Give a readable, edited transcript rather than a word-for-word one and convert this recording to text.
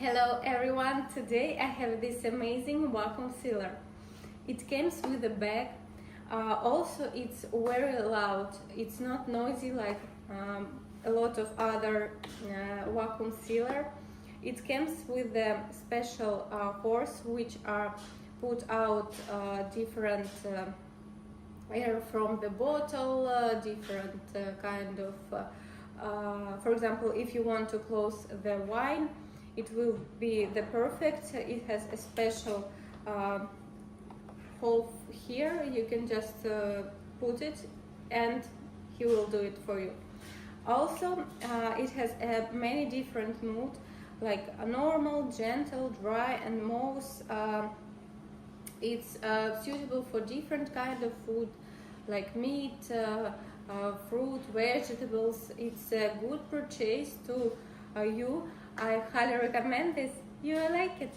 Hello everyone, today I have this amazing vacuum sealer. It comes with a bag, also it's very loud, it's not noisy like a lot of other vacuum sealer. It comes with a special hose which are put out different air from the bottle, different kind of, for example, if you want to close the wine, it will be the perfect. It has a special hole here. You can just put it and he will do it for you. Also, it has many different moods, like a normal, gentle, dry, and mousse. It's suitable for different kind of food, like meat, fruit, vegetables. It's a good purchase to you. I highly recommend this. You will like it.